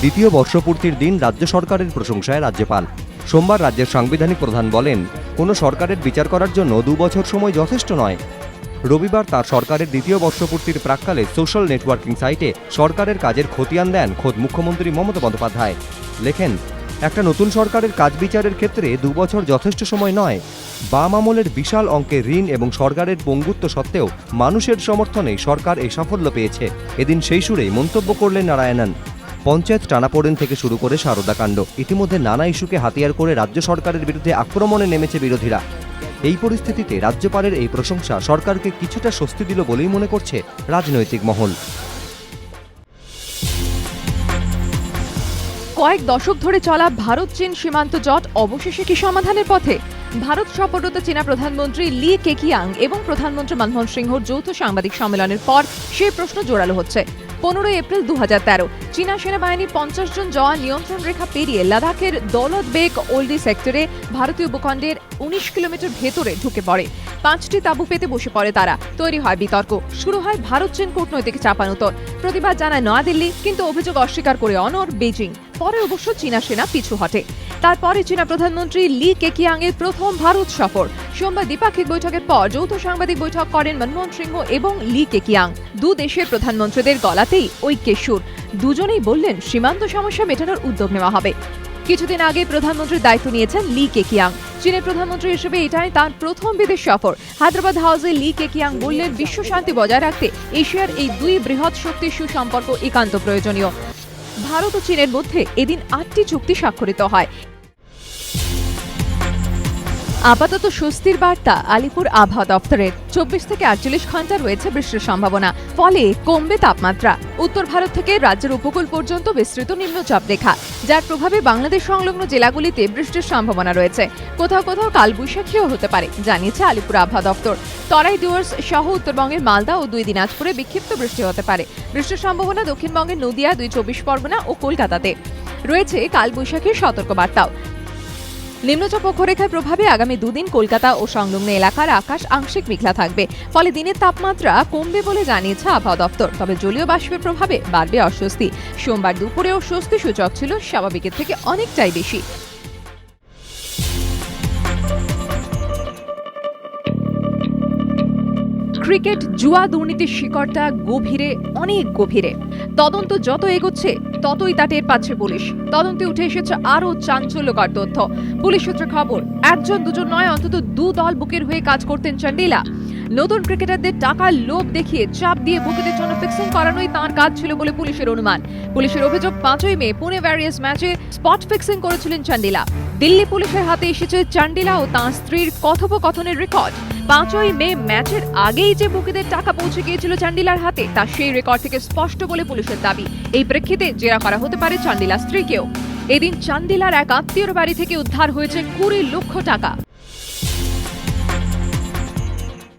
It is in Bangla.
দ্বিতীয় বর্ষপূর্তির দিন রাজ্য সরকারের প্রশংসায় রাজ্যপাল। সোমবার রাজ্যের সাংবিধানিক প্রধান বলেন, কোনো সরকারের বিচার করার জন্য 2 বছর সময় যথেষ্ট নয়। রবিবার তার সরকারের দ্বিতীয় বর্ষপূর্তির প্রাক্কালে সোশ্যাল নেটওয়ার্কিং সাইটে সরকারের কাজের খতিয়ান দেন খোদ মুখ্যমন্ত্রী মমতা বন্দ্যোপাধ্যায়। লেখেন, একটা নতুন সরকারের কাজ বিচারের ক্ষেত্রে 2 বছর যথেষ্ট সময় নয়। বাম আমলের বিশাল অঙ্কের ঋণ এবং সরকারের পঙ্গুত্ব সত্ত্বেও মানুষের সমর্থনে সরকার এই সাফল্য পেয়েছে। এদিন সেই সুরেই মন্তব্য করলেন নারায়ণন। পঞ্চায়েত টানাপোড়েন থেকে শুরু করে সারদাকাণ্ড, ইতিমধ্যে নানা ইস্যুকে হাতিয়ার করে রাজ্য সরকারের বিরুদ্ধে আক্রমণে নেমেছে বিরোধীরা। এই পরিস্থিতিতে রাজ্যপালের এই প্রশংসা সরকারকে কিছুটা স্বস্তি দিল বলেই মনে করছে রাজনৈতিক মহল। কয়েক দশক ধরে চলা ভারত চীন সীমান্ত জট অবশেষে কি সমাধানের পথে? ভারত সফররত চীনা প্রধানমন্ত্রী লি কেকিয়াং এবং প্রধানমন্ত্রী মনমোহন সিংহর যৌথ সাংবাদিক সম্মেলনের পর সেই প্রশ্ন জোরালো হচ্ছে। 15 এপ্রিল 2013 চীনা সেনাবাহিনীর 50 জন জওয়ান নিয়ন্ত্রণ রেখা পেরিয়ে লাদাখের দৌলত বেগ ওল্ডি সেক্টরে ভারতীয় ভূখণ্ডের 19 কিলোমিটার ভেতরে ঢুকে পড়ে। 5টি তাঁবু পেতে বসে পড়ে তারা। তৈরি হয় বিতর্ক, শুরু হয় ভারত চীন কূটনৈতিক চাপানুতর। প্রতিবাদ জানায় নয়াদিল্লি, কিন্তু অভিযোগ অস্বীকার করে অনড় বেজিং। পরে অবশ্য চীনা সেনা পিছু হটে। তারপরে চীনা প্রধানমন্ত্রী লি কেকিয়াং এর প্রথম ভারত সফর। সোমবার দ্বিপাক্ষিক বৈঠকের পর যৌথ সাংবাদিক বৈঠক করেন মনমোহন সিংহ এবং লি কেকিয়াং। দু দেশের প্রধানমন্ত্রীদের গলাতেই ঐক্যের সুর। দুজনেই বললেন সীমান্ত সমস্যা মেটানোর উদ্যোগ নেওয়া হবে। কিছুদিন আগে প্রধানমন্ত্রীর দায়িত্ব নিয়েছেন লি কেকিয়াং। চীনের প্রধানমন্ত্রী হিসেবে এটাই তার প্রথম বিদেশ সফর। হায়দ্রাবাদ হাউসে লি কেকিয়াং বললেন, বিশ্ব শান্তি বজায় রাখতে এশিয়ার এই দুই বৃহৎ শক্তির সুসম্পর্ক একান্ত প্রয়োজনীয়। ভারত ও চীনের মধ্যে এদিন 8টি চুক্তি স্বাক্ষরিত হয়। আপাতত স্বস্তির বার্তা আলিপুর আবহাওয়া দপ্তরের। 24 থেকে 48 ঘন্টা রয়েছে বৃষ্টির সম্ভাবনা, ফলে কমবে তাপমাত্রা। উত্তর ভারত থেকে রাজ্যের উপকূল পর্যন্ত বিস্তৃত নিম্নচাপ রেখা, যার প্রভাবে বাংলাদেশ সংলগ্ন জেলাগুলিতে বৃষ্টির সম্ভাবনা রয়েছে। কোথাও কোথাও কালবৈশাখীও হতে পারে, জানিয়েছে আলিপুর আবহাওয়া দপ্তর। তরাই ডুয়ার্স সহ উত্তরবঙ্গের মালদা ও 2 দিনাজপুরে বিক্ষিপ্ত বৃষ্টি হতে পারে। বৃষ্টির সম্ভাবনা দক্ষিণবঙ্গের নদিয়া, 2 চব্বিশ পরগনা ও কলকাতাতে রয়েছে। কালবৈশাখীর সতর্কবার্তাও। নিম্নচাপ অক্ষরেখার প্রভাবে আগামী 2 দিন কলকাতা ও সংলগ্ন এলাকার আকাশ আংশিক মেঘলা থাকবে, ফলে দিনের তাপমাত্রা কমবে বলে জানিয়েছে আবহাওয়া দপ্তর। তবে জলীয় বাষ্পের প্রভাবে বাড়বে অস্বস্তি। সোমবার দুপুরেও স্বস্তি সূচক ছিল স্বাভাবিকের থেকে অনেকটাই বেশি। ক্রিকেট জুয়া দুর্নীতির শিকড়টা গভীরে, অনেক গভীরে। তদন্ত যত এগোচ্ছে ততই তা টের পাচ্ছে পুলিশ। তদন্তে উঠে এসেছে আরও চাঞ্চল্যকর তথ্য। পুলিশ সূত্রে খবর, 1-2 নয়, অন্তত 2 দল বুকের হয়ে কাজ করতেন চন্ডিলা। নতুন ক্রিকেটারদের টাকার লোভ দেখিয়ে চাপ দিয়ে বুকেদের জন্য ফিক্সিং করানোই তাঁর কাজ ছিল বলে পুলিশের অনুমান। পুলিশের অভিযোগ, 5ই মে পুনে ভ্যারিয়াস ম্যাচে স্পট ফিক্সিং করেছিলেন চন্ডিলা। দিল্লি পুলিশের হাতে এসেছে চন্ডিলা ও তাঁর স্ত্রীর কথোপকথনের রেকর্ড। 5ই মে ম্যাচের আগেই যে বুকিদের টাকা পৌঁছে গিয়েছিল চন্ডিলার হাতে, তা সেই রেকর্ড থেকে স্পষ্ট বলে পুলিশের দাবি। এই প্রেক্ষিতে জেরা করা হতে পারে চন্ডিলার স্ত্রীকেও। এদিন চন্ডিলার এক আত্মীয়র বাড়ি থেকে উদ্ধার হয়েছে 20 লক্ষ টাকা।